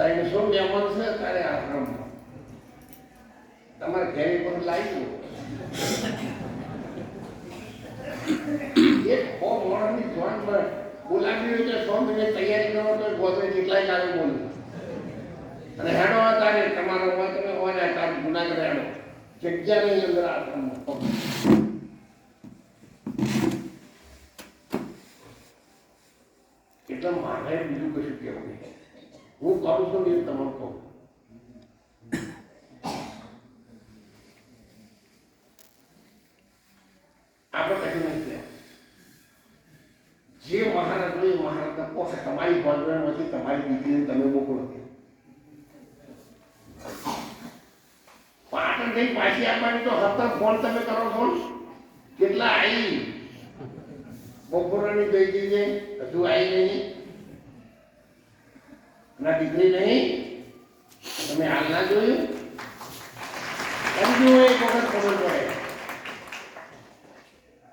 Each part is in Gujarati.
300 મહેમાન છે તારે આશ્રમમાં તમારે ઘેરી પર લાવી એક બહુ મોડની જોન પર બોલાવી હોય છે 100 મિનિટ તૈયારી કરો તો ગોતરે કેટલાય કાલે બોલું અને હેડો તારે તમારો હોય તમે હોય તારે જુનાગઢ હેડો જગ્યા નહીં અંદર આશ્રમમાં એટલે મારે બીજું કશું કહેવું નહીં હું કરું છું એ તમને કહું આપણે કશું નથી જે મહારાજ હોય મહારાજને પોસે તમારી ગોંડલમાંથી તમારી દીકરીને તમે મોકલો પાટણ થઈ પાછી આપવાની તો સતત ફોન તમે કરો છો કેટલા આવી બપોરની ગઈ જઈએ હજુ આવી નહીં ના દીકરી નહીં તમે હાલ ના જોયું સમજ્યું એક વખત ખબર પડે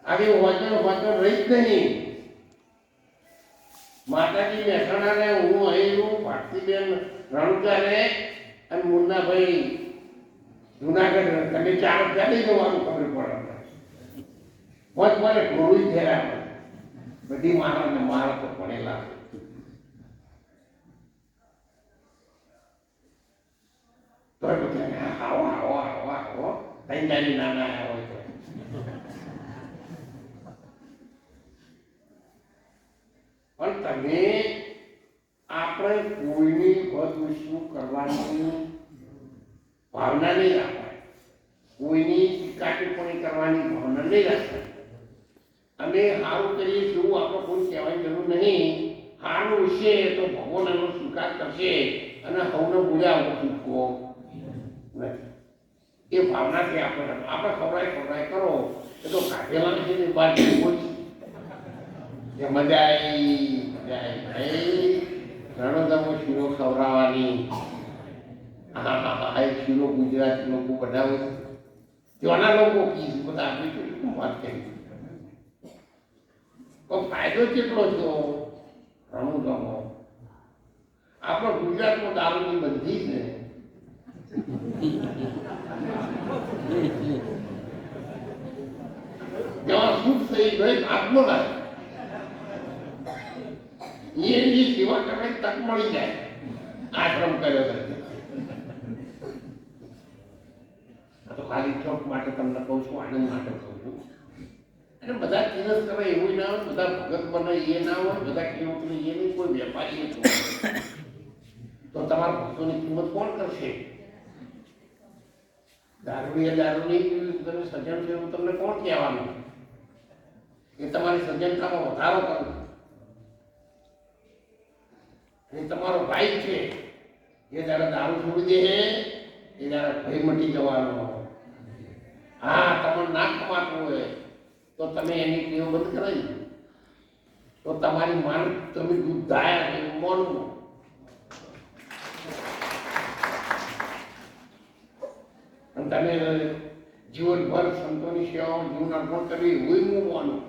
આવી વાંચન રહી જ નહીં માતાજી મહેસાણા ને હું અહીં ભારતીબેન રણુજા ને અને મુન્નાભાઈ જુનાગઢ તમે ચાર ચાલી જવાનું ખબર પડે પોત મારે ઘોડું ઘેરા બધી મારા ને મારા તો ભણેલા તો બધા આવો આવો આવો આવો કઈ જાની નાના આવ્યા હોય તો પણ તમે આપણે કોઈની બદવસ્તુ કરવાની ભાવના નહીં રાખવાની કોઈની ટીકા ટિપ્પણી કરવાની ભાવના નહીં રાખવાની અમે સારું કરીએ શું આપણે કોઈ કહેવાની જરૂર નહીં સારું હશે તો ભગવાન એનો સ્વીકાર કરશે અને સૌને બોલ્યા ચૂકવો નથી એ ભાવનાથી આપણે ખવડાય કરો એ તો કાઢેલા છે ને બાદ જે મજા આવી રણોદામાં શીરો ખવડાવવાની હા હા હા એ શીરો ગુજરાતી લોકો બનાવે ત્યાંના લોકો કીધું બધા આપી શું વાત કરી તો ફાયદો કેટલો થયો રણોદામાં આપણો ગુજરાતમાં દારૂની બંધી છે જેવા સુખ થઈ ગઈ આત્મો લાગે એની સેવા કરવાની તક મળી જાય આશ્રમ કર્યો તો ખાલી ચોક માટે તમને કહું છું આનંદ માટે કહું છું અને બધા તિરસ કરે એવું ના હોય બધા ભગત બને એ ના હોય બધા ખેડૂત એ નહીં કોઈ વેપારી તો તમારા ભક્તોની કિંમત કોણ કરશે દારૂની તમે સજ્જન છે એવું તમને કોણ કહેવાનું એ તમારી સજ્જનતામાં વધારો કરો એ તમારો ભાઈ છે એ જયારે દારૂ છોડી દે એ જયારે ભય મટી જવાનો હા તમને ના કમાતું હોય તો તમે એની ટેવ બંધ કરાવી તો તમારી માન તમે દૂધ ધાયા એવું માનવું અને તમે જીવનભર સંતોની સેવામાં જીવન અર્પણ કરવી એવું હું માનું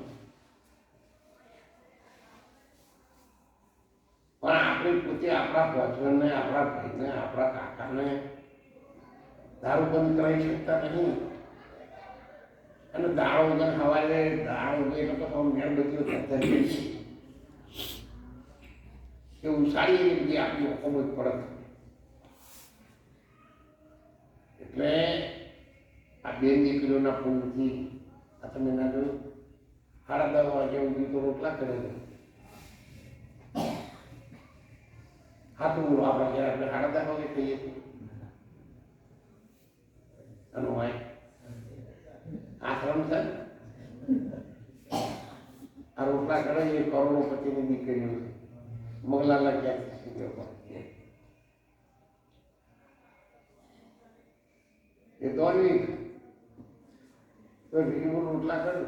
પણ આપણે પોતે આપણા ભજનને આપણા ભાઈને આપણા કાકાને દારૂ બંધ કરાવી શકતા નહીં અને દાળો વગર સવારે દાળ વગર તો મેળ બધી એવું સારી એવી બધી આપણી હુકુમત પડે એટલે આ બેન દીકરીઓના પૂરથી આ તમે ના જોયું 10:30 વાગે સુધી તો રોટલા કરે છે હા તો આપણે જ્યારે આપણે 10:30 વાગે કહીએ છીએ અને હોય આશ્રમ છે આ રોટલા કરે એ કરોડોપતિની દીકરીઓ મગલાલા ક્યાં એ દોડવી તો બીજું રોટલા કરું